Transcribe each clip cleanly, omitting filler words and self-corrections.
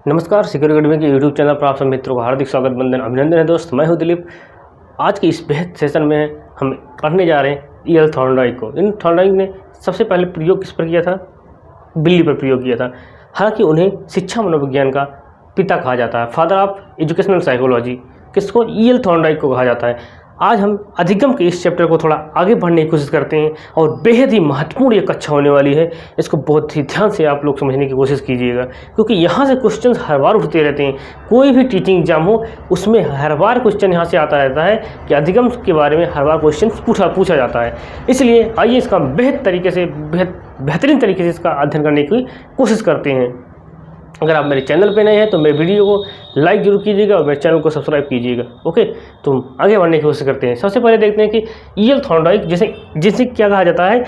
नमस्कार, secure academy के YouTube channel पर आप सब मित्रों का हार्दिक स्वागत, वंदन, अभिनंदन है दोस्त। मैं हूं दिलीप। आज के इस बेहद सेशन में हम पढ़ने जा रहे हैं ईएल थॉर्नडाइक को। इन थॉर्नडाइक ने सबसे पहले प्रयोग किस पर किया था? बिल्ली पर प्रयोग किया था। हालांकि उन्हें शिक्षा मनोविज्ञान का पिता कहा जाता है, फादर ऑफ एजुकेशनल साइकोलॉजी। किसको? ईएल थॉर्नडाइक को कहा जाता है। आज हम अधिगम के इस चैप्टर को थोड़ा आगे बढ़ने की कोशिश करते हैं और बेहद ही महत्वपूर्ण ये कक्षा होने वाली है। इसको बहुत ही ध्यान से आप लोग समझने की कोशिश कीजिएगा, क्योंकि यहाँ से क्वेश्चंस हर बार उठते रहते हैं। कोई भी टीचिंग एग्जाम हो उसमें हर बार क्वेश्चन यहाँ से आता रहता है कि अधिगम के बारे में हर बार क्वेश्चन पूछा जाता है। इसलिए आइए इसका बेहतरीन तरीके से इसका अध्ययन करने की कोशिश करते हैं। अगर आप मेरे चैनल पे नए हैं तो मेरे वीडियो को लाइक जरूर कीजिएगा और मेरे चैनल को सब्सक्राइब कीजिएगा। ओके, तो आगे बढ़ने की कोशिश करते हैं। सबसे पहले देखते हैं कि ईएल थॉर्नडाइक जिसे क्या कहा जाता है?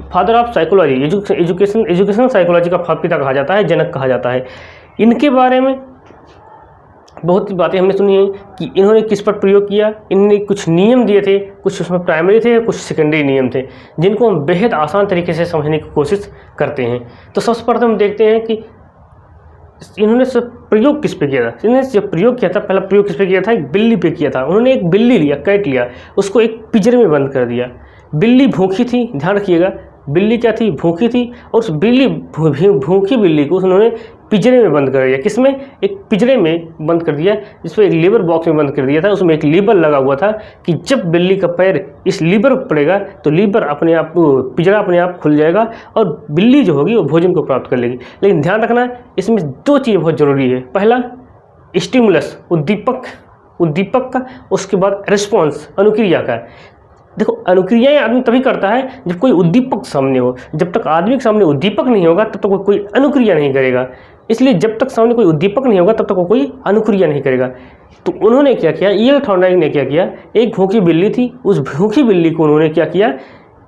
Father of psychology, educational psychology का पिता कहा जाता है, जनक कहा जाता है। इनके बारे में बहुत सी बातें हमने सुनी हैं कि इन्होंने किस पर प्रयोग किया। इन्होंने कुछ नियम दिए थे, कुछ उसमें प्राइमरी थे, कुछ सेकेंडरी नियम थे, जिनको हम बेहद आसान तरीके से समझने की कोशिश करते हैं। तो सबसे प्रथम देखते हैं कि इन्होंने प्रयोग किस पे किया था। इन्होंने जब प्रयोग किया था, पहला प्रयोग किस पे किया था? एक बिल्ली पे किया था। उन्होंने एक बिल्ली लिया, कैट लिया, उसको एक पिंजरे में बंद कर दिया। बिल्ली भूखी थी, ध्यान रखिएगा, बिल्ली क्या थी? भूखी थी। और उस भूखी बिल्ली को उन्होंने पिंजरे में बंद कर दिया। किसमें? एक पिंजरे में बंद कर दिया, जिसमें एक लीवर बॉक्स में बंद कर दिया था। उसमें एक लीवर लगा हुआ था कि जब बिल्ली का पैर इस लीवर पर पड़ेगा तो लीवर अपने आप, पिंजरा अपने आप खुल जाएगा और बिल्ली जो होगी वो भोजन को प्राप्त कर लेगी। लेकिन ध्यान रखना, इसमें दो चीज़ बहुत ज़रूरी है। पहला स्टिमुलस, उद्दीपक का, उसके बाद रिस्पॉन्स, अनुक्रिया का। देखो, अनुक्रियाएं आदमी तभी करता है जब कोई उद्दीपक सामने हो। जब तक आदमी के सामने उद्दीपक नहीं होगा तब तक वो कोई अनुक्रिया नहीं करेगा। इसलिए जब तक सामने कोई उद्दीपक नहीं होगा तब तक वो कोई अनुक्रिया नहीं करेगा। तो उन्होंने क्या किया? ईएल थॉर्नडाइक ने क्या किया? एक भूखी बिल्ली थी, उस भूखी बिल्ली को उन्होंने क्या किया?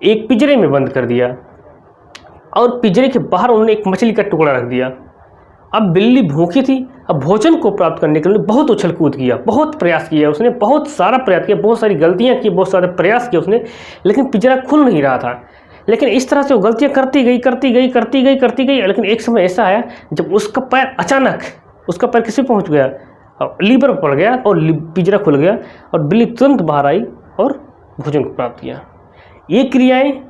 एक पिंजरे में बंद कर दिया और पिंजरे के बाहर उन्होंने एक मछली का टुकड़ा रख दिया। अब बिल्ली भूखी थी, अब भोजन को प्राप्त करने के लिए बहुत उछल कूद किया, बहुत प्रयास किया उसने, बहुत सारा प्रयास किया, बहुत सारी गलतियां की, बहुत सारे प्रयास किए उसने, लेकिन पिंजरा खुल नहीं रहा था। लेकिन इस तरह से वो गलतियां करती गई। लेकिन एक समय ऐसा आया जब उसका पैर अचानक, उसका पैर किसी पहुंच गया, लीवर पर पड़ गया और पिंजरा खुल गया और बिल्ली तुरंत बाहर आई और भोजन को प्राप्त किया। ये क्रियाएं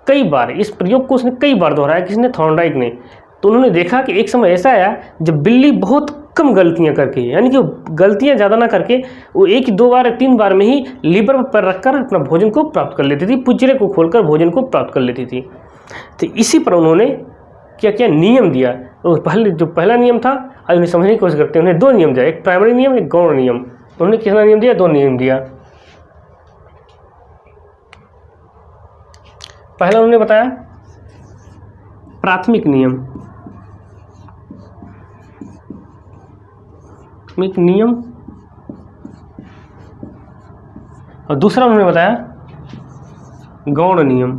कई बार, इस प्रयोग को उसने कई बार दोहराया, किसने? थॉर्नडाइक ने। तो उन्होंने देखा कि एक समय ऐसा आया जब बिल्ली बहुत कम गलतियां करके, यानी कि गलतियां ज़्यादा ना करके वो 1, 2 बार, 3 बार में ही लीवर पर पैर रखकर अपना भोजन को प्राप्त कर लेती थी, पिंजरे को खोलकर भोजन को प्राप्त कर लेती थी। तो इसी पर उन्होंने क्या क्या नियम दिया। तो पहला नियम था, आज उन्हें समझने की कोशिश करते हैं। उन्हें 2 नियम दिया, एक प्राइमरी नियम, एक गौण नियम। उन्होंने कितना नियम दिया? 2 नियम दिया। पहला उन्होंने बताया प्राथमिक नियम, और दूसरा उन्होंने बताया गौण नियम।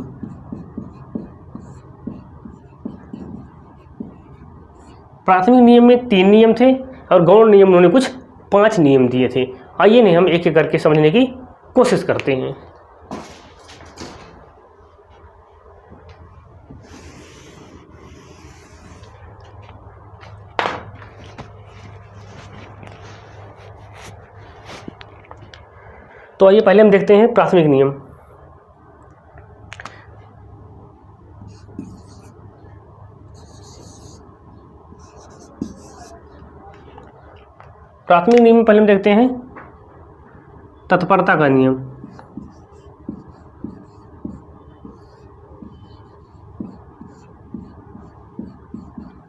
प्राथमिक नियम में 3 नियम थे और गौण नियम उन्होंने कुछ 5 नियम दिए थे। आइए नहीं हम एक एक करके समझने की कोशिश करते हैं। तो आइए पहले हम देखते हैं प्राथमिक नियम। प्राथमिक नियम में पहले हम देखते हैं तत्परता का नियम।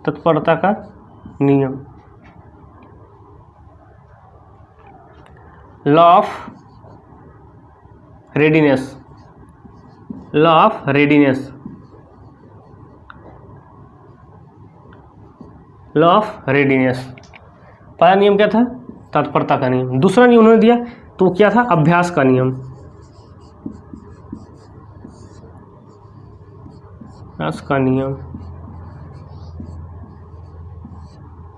तत्परता का नियम, law of readiness, law of readiness, law of readiness. पहला नियम क्या था? तत्परता का नियम। दूसरा नियम उन्होंने दिया तो क्या था? अभ्यास का नियम, अभ्यास का नियम,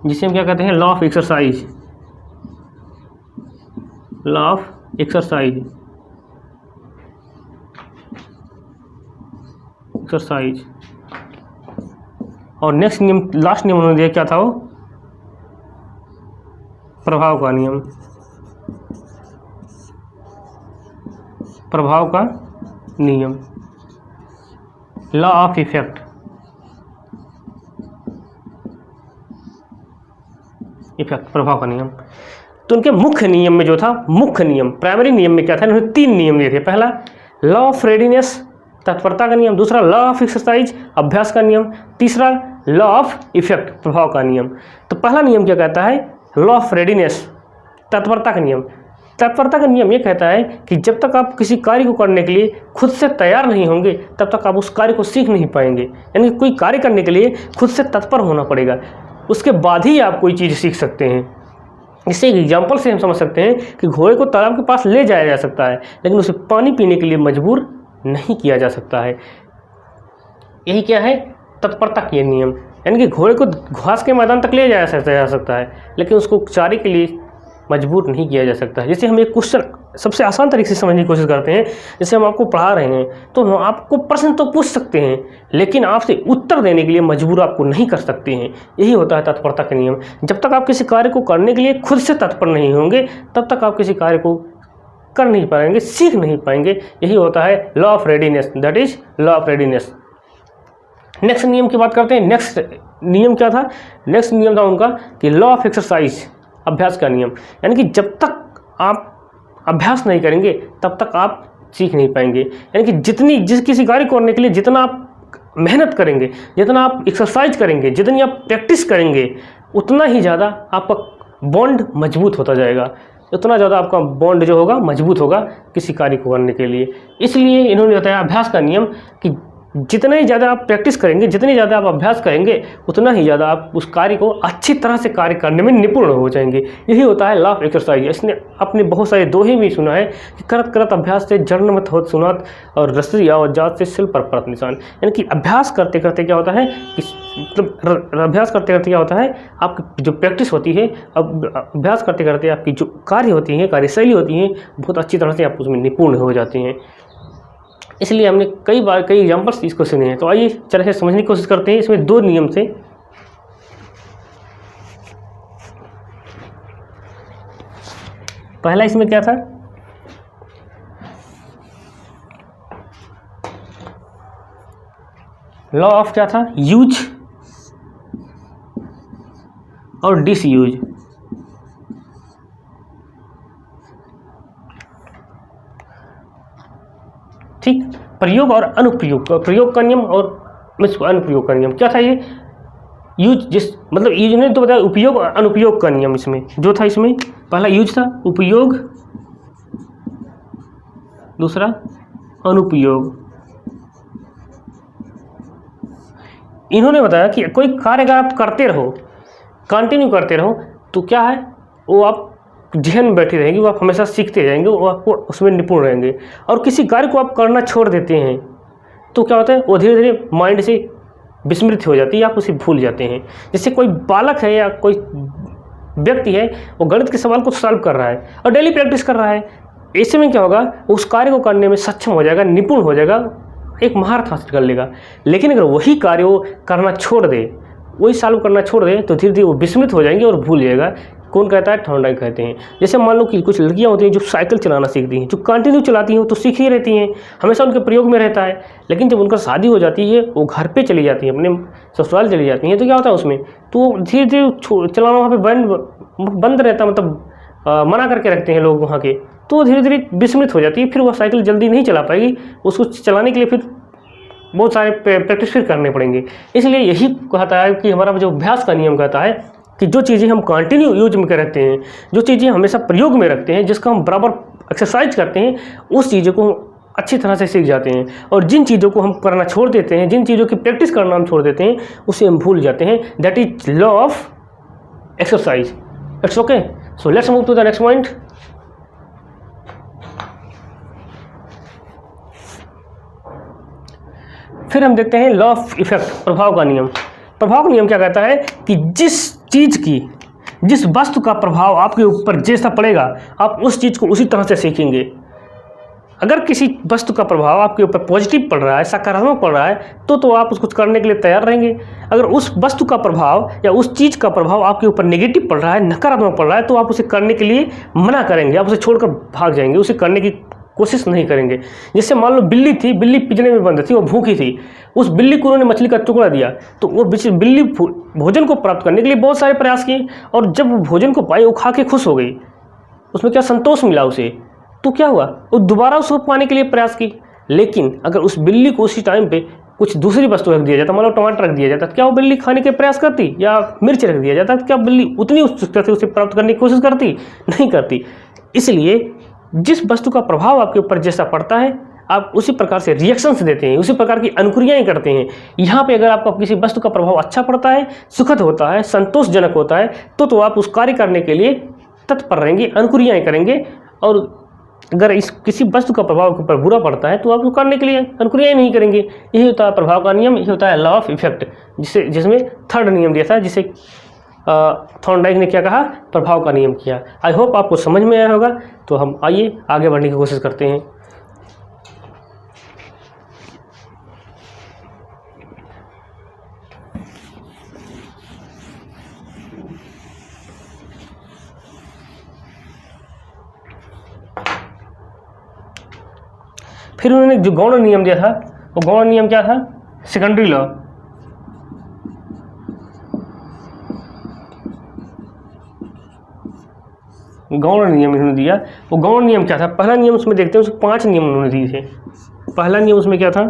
जिसे हम क्या कहते हैं? Law of exercise, law of exercise, exercise. और नेक्स्ट नियम, लास्ट नियम उन्होंने दिया क्या था? वो प्रभाव का नियम, प्रभाव का नियम, लॉ ऑफ इफेक्ट, इफेक्ट प्रभाव का नियम। तो उनके मुख्य नियम में जो था, मुख्य नियम प्राइमरी नियम में क्या था, इन्होंने 3 नियम दिए थे। पहला लॉ ऑफ रेडीनेस, तत्परता का नियम, दूसरा लॉ ऑफ एक्सरसाइज, अभ्यास का नियम, तीसरा लॉ ऑफ इफेक्ट, प्रभाव का नियम। तो पहला नियम क्या कहता है, लॉ ऑफ रेडीनेस, तत्परता का नियम। तत्परता का नियम ये कहता है कि जब तक आप किसी कार्य को करने के लिए खुद से तैयार नहीं होंगे तब तक आप उस कार्य को सीख नहीं पाएंगे। यानी कि कोई कार्य करने के लिए खुद से तत्पर होना पड़ेगा, उसके बाद ही आप कोई चीज़ सीख सकते हैं। इससे एग्जाम्पल से हम समझ सकते हैं कि घोड़े को तालाब के पास ले जाया जा सकता है, लेकिन उसे पानी पीने के लिए मजबूर नहीं किया जा सकता है। यही क्या है, तत्परता के नियम। यानी कि घोड़े को घास के मैदान तक ले जाया जा सकता है, लेकिन उसको चारे के लिए मजबूर नहीं किया जा सकता है। जैसे हम एक क्वेश्चन सबसे आसान तरीके से समझने की कोशिश करते हैं, जैसे हम आपको पढ़ा रहे हैं तो हम आपको प्रश्न तो पूछ सकते हैं, लेकिन आपसे उत्तर देने के लिए मजबूर आपको नहीं कर सकते हैं। यही होता है तत्परता का नियम। जब तक आप किसी कार्य को करने के लिए खुद से तत्पर नहीं होंगे तब तक आप किसी कार्य को कर नहीं पाएंगे, सीख नहीं पाएंगे। यही होता है law of readiness, that is law of readiness. Next नियम की बात करते हैं। नेक्स्ट नियम क्या था, नेक्स्ट नियम था उनका कि लॉ ऑफ एक्सरसाइज, अभ्यास का नियम। यानी कि जब तक आप अभ्यास नहीं करेंगे तब तक आप सीख नहीं पाएंगे। यानी कि किसी कार्य को करने के लिए जितना आप मेहनत करेंगे, जितना आप एक्सरसाइज करेंगे, जितनी आप प्रैक्टिस करेंगे, उतना ही ज़्यादा आपका बॉन्ड मजबूत होता जाएगा, उतना ज़्यादा आपका बॉन्ड जो होगा मजबूत होगा किसी कार्य को करने के लिए। इसलिए इन्होंने बताया अभ्यास का नियम कि जितना ही ज़्यादा आप प्रैक्टिस करेंगे, जितनी ज़्यादा आप अभ्यास करेंगे, उतना ही ज़्यादा आप उस कार्य को अच्छी तरह से कार्य करने में निपुण हो जाएंगे। यही होता है लॉ ऑफ एक्सरसाइज। इसने अपने बहुत सारे दोहे में सुना है कि करत करत अभ्यास से जड़ मत होत सुनात और रस्सी और जात से सिल पर परत निशान। यानी कि अभ्यास करते करते क्या होता है कि मतलब अभ्यास करते करते क्या होता है, आपकी जो प्रैक्टिस होती है, अब अभ्यास करते करते आपकी जो कार्य होती है, कार्यशैली होती है, बहुत अच्छी तरह से आप उसमें निपुण हो जाते हैं। इसलिए हमने कई बार कई एग्जाम्पल्स इसको सुने हैं। तो आइए चलिए समझने की कोशिश करते हैं इसमें 2 नियम से। पहला इसमें क्या था, लॉ ऑफ क्या था, यूज और डिसयूज। ठीक, प्रयोग और अनुप्रयोग, प्रयोग का नियम और अनुप्रयोग का नियम। क्या था ये, यूज जिस मतलब यूज ने तो बताया, उपयोग और अनुपयोग का नियम इसमें जो था, इसमें पहला यूज था, उपयोग, दूसरा अनुपयोग। इन्होंने बताया कि कोई कार्य अगर आप करते रहो, कंटिन्यू करते रहो, तो क्या है वो आप जहन में बैठी रहेगी, वो आप हमेशा सीखते जाएंगे, वो आपको उसमें निपुण रहेंगे। और किसी कार्य को आप करना छोड़ देते हैं तो क्या होता है, वो धीरे धीरे माइंड से विस्मृत हो जाती है, आप उसे भूल जाते हैं। जैसे कोई बालक है या कोई व्यक्ति है, वो गणित के सवाल को सॉल्व कर रहा है और डेली प्रैक्टिस कर रहा है, ऐसे में क्या होगा, उस कार्य को करने में सक्षम हो जाएगा, निपुण हो जाएगा, एक महारत हासिल कर लेगा। लेकिन अगर वही कार्य वो करना छोड़ दे, वही सॉल्व करना छोड़ दे, तो धीरे धीरे वो विस्मृत हो जाएंगे और भूल जाएगा। कौन कहता है, थॉर्नडाइक कहते हैं। जैसे मान लो कि कुछ लड़कियां होती हैं जो साइकिल चलाना सीखती हैं, जो कंटिन्यू चलाती हैं तो सीख ही रहती हैं, हमेशा उनके प्रयोग में रहता है। लेकिन जब उनका शादी हो जाती है, वो घर पे चली जाती हैं, अपने ससुराल चली जाती हैं, तो क्या होता है उसमें, तो धीरे धीरे चलाना वहाँ पे बंद रहता, मतलब मना करके रखते हैं लोग वहाँ के, तो धीरे धीरे विस्मृत हो जाती है। फिर वह साइकिल जल्दी नहीं चला पाएगी, उसको चलाने के लिए फिर बहुत सारे प्रैक्टिस फिर करने पड़ेंगे। इसलिए यही कहता है कि हमारा जो अभ्यास का नियम कहता है कि जो चीज़ें हम कंटिन्यू यूज में रखते हैं, जो चीज़ें हमेशा प्रयोग में रखते हैं, जिसका हम बराबर एक्सरसाइज करते हैं, उस चीज़ों को अच्छी तरह से सीख जाते हैं। और जिन चीज़ों को हम करना छोड़ देते हैं, जिन चीज़ों की प्रैक्टिस करना हम छोड़ देते हैं, उसे हम भूल जाते हैं। That is law of exercise. It's okay, so let's move to the next point. फिर हम देखते हैं लॉ ऑफ इफेक्ट, प्रभाव का नियम। प्रभाव का नियम क्या कहता है कि जिस चीज़ की, जिस वस्तु का प्रभाव आपके ऊपर जैसा पड़ेगा, आप उस चीज़ को उसी तरह से सीखेंगे। अगर किसी वस्तु का प्रभाव आपके ऊपर पॉजिटिव पड़ रहा है, सकारात्मक पड़ रहा है, तो आप उसको करने के लिए तैयार रहेंगे। अगर उस वस्तु का प्रभाव या उस चीज़ का प्रभाव आपके ऊपर नेगेटिव पड़ रहा है, नकारात्मक पड़ रहा है, तो आप उसे करने के लिए मना करेंगे, आप उसे छोड़कर भाग जाएंगे, उसे करने की कोशिश नहीं करेंगे। जैसे मान लो बिल्ली थी, बिल्ली पिंजरे में बंद थी, वो भूखी थी, उस बिल्ली को उन्होंने मछली का टुकड़ा दिया, तो वो बिल्ली भोजन को प्राप्त करने के लिए बहुत सारे प्रयास किए, और जब वो भोजन को पाई, वो खा के खुश हो गई, उसमें क्या संतोष मिला उसे, तो क्या हुआ, वो दोबारा उसको पाने के लिए प्रयास की। लेकिन अगर उस बिल्ली को उसी टाइम पे कुछ दूसरी वस्तु रख दिया जाता, मान लो टमाटर रख दिया जाता, क्या वो बिल्ली खाने के प्रयास करती, या मिर्च रख दिया जाता, क्या बिल्ली उतनी उत्सुकता से उसे प्राप्त करने की कोशिश करती, नहीं करती। इसलिए जिस वस्तु का प्रभाव आपके ऊपर जैसा पड़ता है, आप उसी प्रकार से रिएक्शंस देते हैं, उसी प्रकार की अनुक्रियाएं करते हैं। यहाँ पे अगर आपको किसी वस्तु का प्रभाव अच्छा पड़ता है, सुखद होता है, संतोषजनक होता है, तो आप उस कार्य करने के लिए तत्पर रहेंगे, अनुक्रियाएं करेंगे। और अगर इस किसी वस्तु का प्रभाव के ऊपर बुरा पड़ता है, तो आप उसको करने के लिए अनुक्रियाएं नहीं करेंगे। यही होता है प्रभाव का नियम, यही होता है लॉ ऑफ इफेक्ट, जिसमें थर्ड नियम दिया था, जिसे थॉर्नडाइक ने क्या कहा, प्रभाव का नियम किया। आई होप आपको समझ में आया होगा। तो हम आइए आगे बढ़ने की कोशिश करते हैं। फिर उन्होंने जो गौण नियम दिया था, वो गौण नियम क्या था, सेकेंडरी लॉ। गौण नियम इन्होंने दिया। वो गौण नियम क्या था, पहला नियम उसमें देखते हैं, उसमें 5 नियम उन्होंने दिए थे। पहला नियम उसमें क्या था,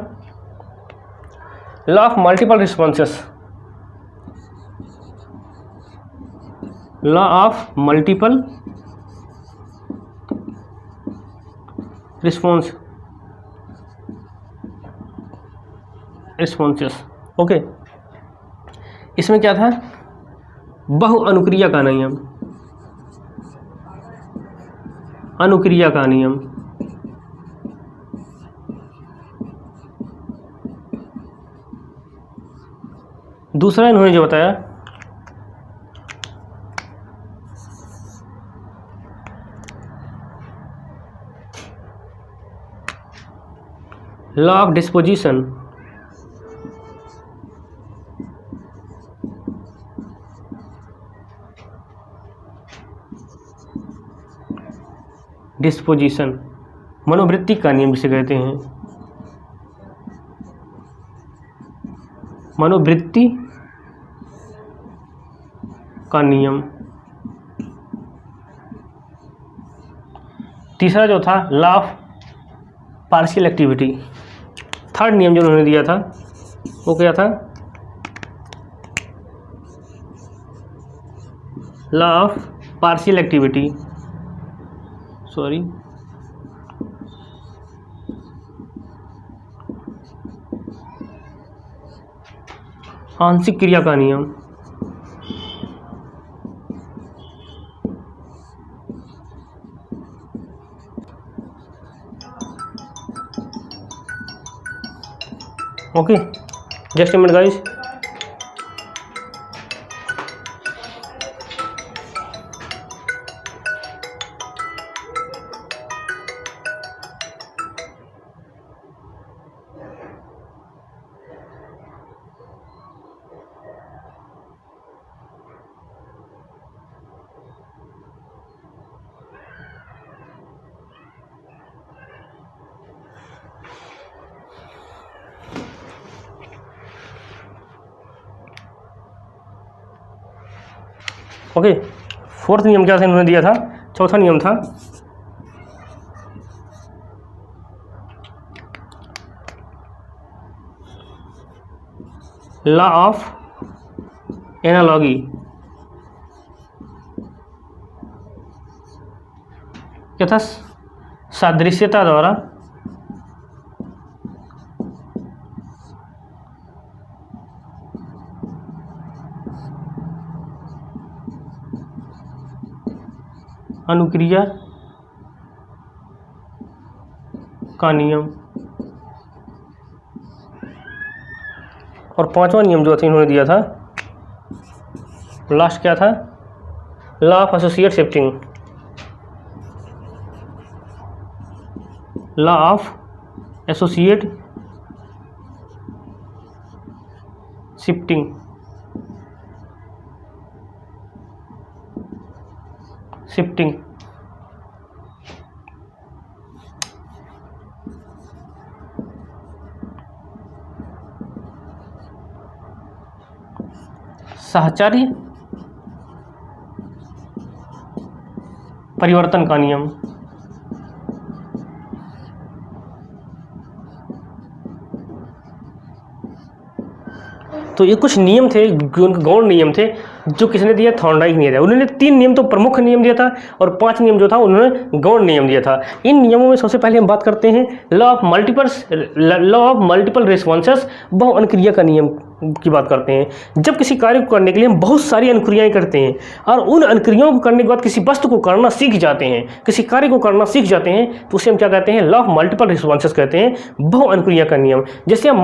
law of multiple responses, law of multiple responses. Okay, इसमें क्या था, बहु अनुक्रिया का नियम, अनुक्रिया का नियम। दूसरा इन्होंने जो बताया, लॉ ऑफ डिस्पोजिशन, डिस्पोजिशन मनोवृत्ति का नियम जिसे कहते हैं, मनोवृत्ति का नियम। तीसरा जो था law of partial activity. Third नियम जो उन्होंने दिया था वो क्या था, law of partial activity, sorry आंशिक क्रिया का नियम। Okay, just a minute guys. Okay, fourth नियम क्या था इन्होंने दिया था, चौथा नियम था लॉ ऑफ एनालॉजी। क्या था, सादृश्यता द्वारा अनुक्रिया का नियम। और पांचवा नियम जो था इन्होंने दिया था, लास्ट क्या था, law of associate shifting. Law of associate shifting. साहचर्य परिवर्तन का नियम। तो ये कुछ नियम थे, गौण नियम थे जो किसने दिया, थॉर्नडाइक ने दिया। उन्होंने 3 नियम तो प्रमुख नियम दिया था और 5 नियम जो था उन्होंने गौण नियम दिया था। इन नियमों में सबसे पहले हम बात करते हैं लॉ ऑफ मल्टीपल रिस्पॉन्सेस, बहु अनुक्रिया का नियम की बात करते हैं। जब किसी कार्य को करने के लिए हम बहुत सारी अनुक्रियाएं करते हैं और उन अनुक्रियाओं को करने के बाद किसी वस्तु को करना सीख जाते हैं, किसी कार्य को करना सीख जाते हैं, तो उसे हम क्या कहते हैं, लॉ ऑफ मल्टीपल रिस्पॉन्सेस कहते हैं, बहु अनुक्रिया का नियम। जैसे हम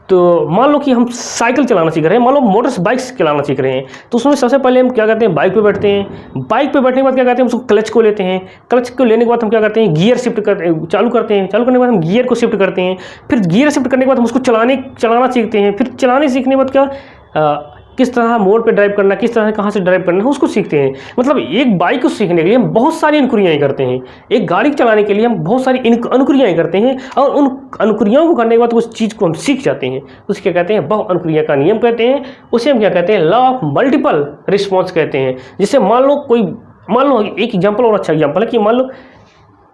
मान लो कि हम साइकिल चलाना सीख रहे हैं, मान लो मोटर बाइक्स चलाना सीख रहे हैं, तो उसमें सबसे पहले हम क्या करते हैं, बाइक पे बैठते हैं। बाइक पे बैठने के बाद क्या करते हैं, उसको क्लच को लेते हैं। क्लच को लेने के बाद हम क्या करते हैं, गियर शिफ्ट चालू करते हैं। चालू करने के बाद हम गियर को शिफ्ट करते हैं। फिर गियर शिफ्ट करने के बाद हम उसको चलाना सीखते हैं। फिर चलाने सीखने के बाद क्या किस तरह मोड़ पे ड्राइव करना, किस तरह कहाँ से ड्राइव करना है उसको सीखते हैं। मतलब एक बाइक को सीखने के लिए हम बहुत सारी अनुक्रियाएं करते हैं, एक गाड़ी चलाने के लिए हम बहुत सारी अनुक्रियाएं करते हैं और उन अनुक्रियाओं को करने के बाद उस चीज़ को हम सीख जाते हैं। उसे क्या कहते हैं, बहु अनुक्रिया का नियम कहते हैं। उसे हम क्या कहते हैं, लॉ ऑफ मल्टीपल रिस्पॉन्स कहते हैं। जैसे मान लो एक एग्जाम्पल और अच्छा एग्जाम्पल है कि मान लो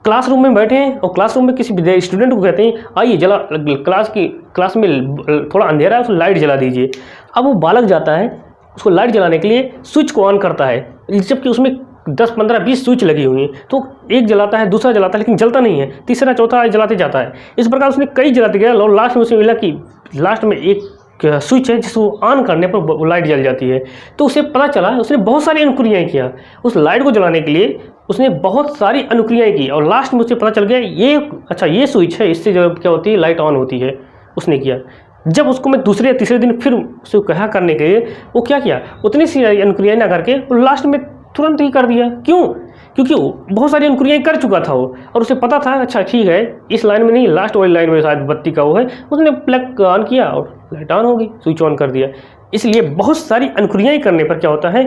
क्लासरूम में बैठे हैं और क्लासरूम में किसी स्टूडेंट को कहते हैं आइए क्लास में थोड़ा अंधेरा है, उसको लाइट जला दीजिए। अब वो बालक जाता है, उसको लाइट जलाने के लिए स्विच को ऑन करता है, जबकि उसमें 10, 15, 20 स्विच लगी हुई हैं। तो एक जलाता है, दूसरा जलाता है, लेकिन जलता नहीं है, तीसरा चौथा जलाते जाता है। इस प्रकार उसने कई जलाते गया और लास्ट में उसे मिला कि लास्ट में एक स्विच है जिसको ऑन करने पर लाइट जल जाती है। तो उसे पता चला, उसने बहुत सारी अनुक्रियाएं किया उस लाइट को जलाने के लिए, उसने बहुत सारी अनुक्रियाएं की और लास्ट में उसे पता चल गया ये स्विच है, इससे जो क्या होती है, लाइट ऑन होती है। उसने किया। जब उसको मैं दूसरे या तीसरे दिन फिर उसे कहा करने के लिए, वो क्या किया, उतनी सी अनुक्रियाएं ना करके लास्ट में तुरंत ही कर दिया। क्यों? क्योंकि बहुत सारी अनुक्रियाएं कर चुका था वो और उसे पता था अच्छा ठीक है इस लाइन में नहीं, लास्ट वाली लाइन में शायद बत्ती का वो है। उसने प्लग ऑन किया और लाइट ऑन हो गई, स्विच ऑन कर दिया। इसलिए बहुत सारी अनुक्रियाएं करने पर क्या होता है,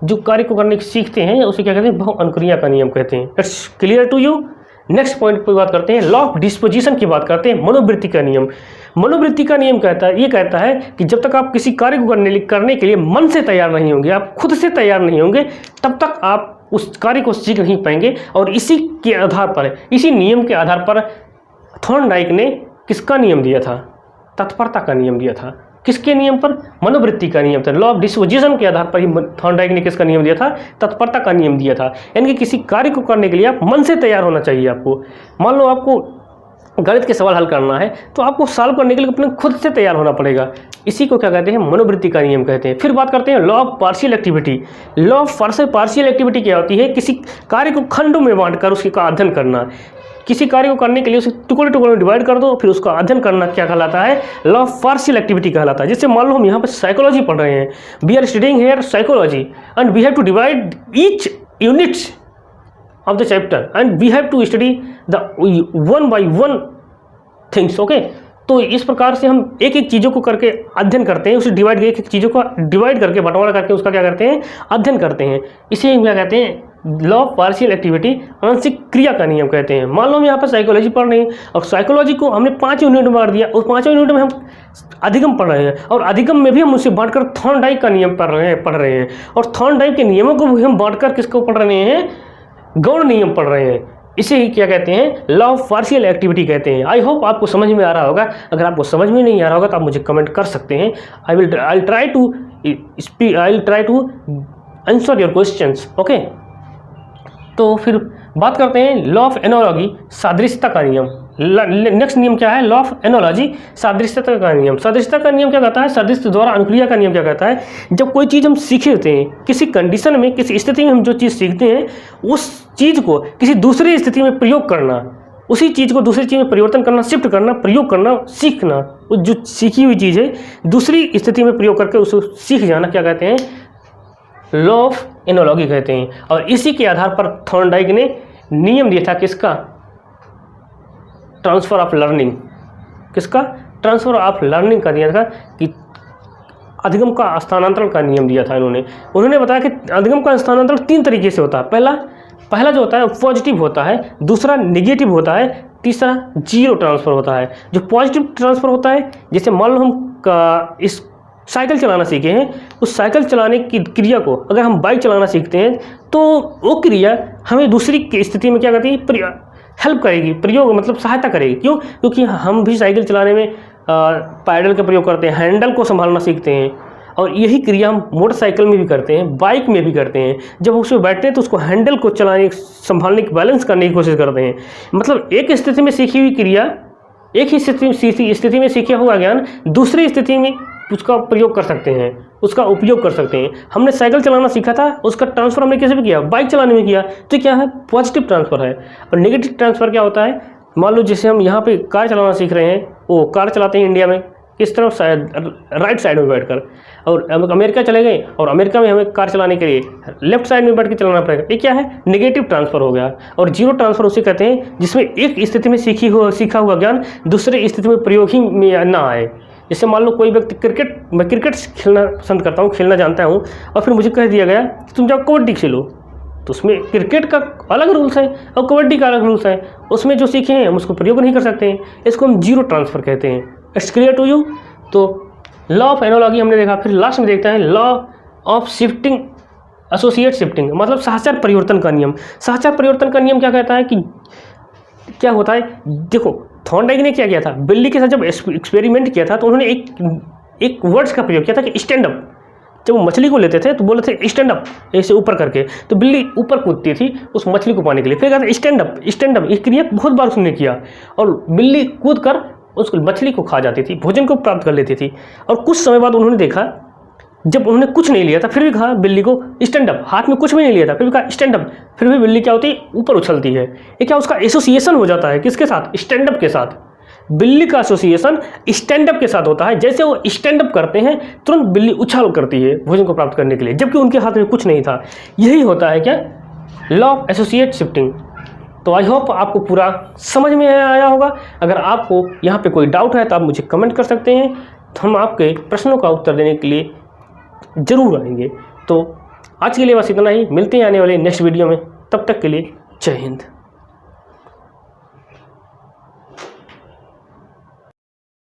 जो कार्य को करने सीखते हैं उसे क्या कहते हैं, बहु अनुक्रिया का नियम कहते हैं। It's clear to you. Next point पर बात करते हैं, लॉ ऑफ डिस्पोजिशन की बात करते हैं, मनोवृत्ति का नियम। मनोवृत्ति का नियम कहता है कि जब तक आप किसी कार्य को करने के लिए मन से तैयार नहीं होंगे, आप खुद से तैयार नहीं होंगे, तब तक आप उस कार्य को सीख नहीं पाएंगे। और इसी के आधार पर, इसी नियम के आधार पर थॉर्नडाइक ने किसका नियम दिया था, तत्परता का नियम दिया था। किसके नियम पर, मनोवृत्ति का नियम था। लॉ ऑफ डिस्पोजिशन के आधार पर ही थॉर्नडाइक ने किसका नियम दिया था, तत्परता का नियम दिया था। यानी कि किसी कार्य को करने के लिए आप मन से तैयार होना चाहिए आपको। मान लो आपको गणित के सवाल हल करना है तो आपको सॉल्व करने के लिए अपने खुद से तैयार होना पड़ेगा। इसी को क्या कहते हैं, मनोवृत्ति का नियम कहते हैं। फिर बात करते हैं law of partial activity. Law of partial activity क्या होती है, किसी कार्य को खंडों में बांटकर उसका अध्ययन करना। किसी कार्य को करने के लिए उसे टुकड़े में डिवाइड कर दो, फिर उसका अध्ययन करना क्या कहलाता है, लॉ ऑफ पार्शियल एक्टिविटी कहलाता है। जैसे मान लो हम यहाँ पर साइकोलॉजी पढ़ रहे हैं, we are studying here psychology and we have to divide each units of the chapter and we have to study the one by one things. Okay, तो इस प्रकार से हम एक एक चीज़ों को करके अध्ययन करते हैं, उसे डिवाइड एक एक चीज़ों को डिवाइड करके बंटवारा करके उसका क्या करते हैं, अध्ययन करते हैं। इसे हम क्या कहते हैं, लॉ ऑफ पार्शियल एक्टिविटी, आंशिक क्रिया का नियम कहते हैं। मान लो हम यहाँ पर साइकोलॉजी पढ़ रहे हैं और साइकोलॉजी को हमने 5 यूनिट में बांट दिया, उस 5 यूनिट में हम अधिगम पढ़ रहे हैं और अधिगम में भी हम उसे बांटकर थॉर्नडाइक का नियम पढ़ रहे हैं और थॉर्नडाइक के नियमों को भी हम बांटकर किसको पढ़ रहे हैं, गौण नियम पढ़ रहे हैं। इसे ही क्या कहते हैं, लॉ ऑफ पार्शियल एक्टिविटी कहते हैं। आई होप आपको समझ में आ रहा होगा। अगर आपको समझ में नहीं आ रहा होगा तो आप मुझे कमेंट कर सकते हैं। I try to answer your questions. Okay, तो फिर बात करते हैं लॉ ऑफ एनालॉजी, सादृश्यता का नियम। नेक्स्ट नियम क्या है, लॉ ऑफ एनालॉजी, सादृश्यता का नियम। सादृश्यता का नियम क्या कहता है, सादृश्य द्वारा अनुक्रिया का नियम क्या कहता है, जब कोई चीज़ हम सीखे होते हैं, किसी कंडीशन में, किसी स्थिति में हम जो चीज़ सीखते हैं, उस चीज़ को किसी दूसरी स्थिति में प्रयोग करना, उसी चीज़ को दूसरी चीज़ में परिवर्तन करना, शिफ्ट करना, प्रयोग करना, सीखना। वो जो सीखी हुई चीज़ है दूसरी स्थिति में प्रयोग करके उसको सीख जाना क्या कहते हैं, लॉ ऑफ एनालॉजी कहते हैं। और इसी के आधार पर थॉर्नडाइक ने नियम दिया था किसका, ट्रांसफ़र ऑफ लर्निंग, किसका ट्रांसफ़र ऑफ लर्निंग का दिया था कि अधिगम का स्थानांतरण का नियम दिया था उन्होंने बताया कि अधिगम का स्थानांतरण 3 तरीके से होता है। पहला जो होता है पॉजिटिव होता है, दूसरा नेगेटिव होता है, तीसरा जीरो ट्रांसफ़र होता है। जो पॉजिटिव ट्रांसफ़र होता है, जैसे मान लो हम इस साइकिल चलाना सीखे हैं, उस साइकिल चलाने की क्रिया को अगर हम बाइक चलाना सीखते हैं तो वो क्रिया हमें दूसरी की स्थिति में क्या करती है, हेल्प करेगी, प्रयोग मतलब सहायता करेगी। क्यों? क्योंकि हम भी साइकिल चलाने में पैडल का प्रयोग करते हैं, हैंडल को संभालना सीखते हैं, और यही क्रिया हम मोटरसाइकिल में भी करते हैं, बाइक में भी करते हैं। जब उसमें बैठते हैं तो उसको हैंडल को चलाने, संभालने की, बैलेंस करने की कोशिश करते हैं। मतलब एक स्थिति में सीखी हुई क्रिया, एक ही स्थिति में सीखा हुआ ज्ञान दूसरी स्थिति में उसका प्रयोग कर सकते हैं, उसका उपयोग कर सकते हैं। हमने साइकिल चलाना सीखा था, उसका ट्रांसफ़र हमने कैसे भी किया, बाइक चलाने में किया, तो क्या है, पॉजिटिव ट्रांसफ़र है। और नेगेटिव ट्रांसफ़र क्या होता है, मान लो जैसे हम यहाँ पे कार चलाना सीख रहे हैं, वो कार चलाते हैं इंडिया में किस तरफ, राइट साइड में बैठकर, और अमेरिका चले गए और अमेरिका में हमें कार चलाने के लिए लेफ्ट साइड में बैठ के चलाना पड़ेगा। ये क्या है, नेगेटिव ट्रांसफ़र हो गया। और जीरो ट्रांसफ़र उसे कहते हैं जिसमें एक स्थिति में सीखा हुआ ज्ञान दूसरे स्थिति में प्रयोग ही में ना आए। जैसे मान लो कोई व्यक्ति मैं क्रिकेट खेलना पसंद करता हूँ, खेलना जानता हूँ, और फिर मुझे कह दिया गया कि तुम जाओ कबड्डी खेलो, तो उसमें क्रिकेट का अलग रूल्स है और कबड्डी का अलग रूल्स है, उसमें जो सीखे हैं हम उसको प्रयोग नहीं कर सकते हैं। इसको हम जीरो ट्रांसफ़र कहते हैं। It's clear to you? तो लॉ ऑफ एनालॉजी हमने देखा, फिर लास्ट में देखते हैं law of shifting, associate shifting, मतलब सहचर परिवर्तन का नियम। सहचर परिवर्तन का नियम क्या कहता है कि क्या होता है, देखो थॉर्नडाइक ने क्या किया था, बिल्ली के साथ जब एक्सपेरिमेंट किया था तो उन्होंने एक वर्ड्स का प्रयोग किया था कि स्टैंड अप। जब वो मछली को लेते थे तो बोले थे स्टैंड अप, ऐसे ऊपर करके, तो बिल्ली ऊपर कूदती थी उस मछली को पाने के लिए, फिर कहते स्टैंड अप स्टैंड अप। ये क्रिया बहुत बार उसने किया और बिल्ली कूद कर उस मछली को खा जाती थी, भोजन को प्राप्त कर लेती थी। और कुछ समय बाद उन्होंने देखा, जब उन्होंने कुछ नहीं लिया था फिर भी कहा बिल्ली को स्टैंड अप, हाथ में कुछ भी नहीं लिया था फिर भी कहा स्टैंड अप, फिर भी बिल्ली क्या होती है, ऊपर उछलती है। ये क्या, उसका एसोसिएशन हो जाता है किसके साथ, स्टैंड अप के साथ। बिल्ली का एसोसिएशन स्टैंड अप के साथ होता है। जैसे वो स्टैंड अप करते हैं तुरंत बिल्ली उछाल करती है भोजन को प्राप्त करने के लिए, जबकि उनके हाथ में कुछ नहीं था। यही होता है क्या, लॉ ऑफ एसोसिएट शिफ्टिंग। तो आई होप आपको पूरा समझ में आया होगा। अगर आपको यहाँ पे कोई डाउट है तो आप मुझे कमेंट कर सकते हैं, तो हम आपके प्रश्नों का उत्तर देने के लिए ज़रूर आएंगे। तो आज के लिए बस इतना ही, मिलते हैं आने वाले नेक्स्ट वीडियो में, तब तक के लिए जय हिंद।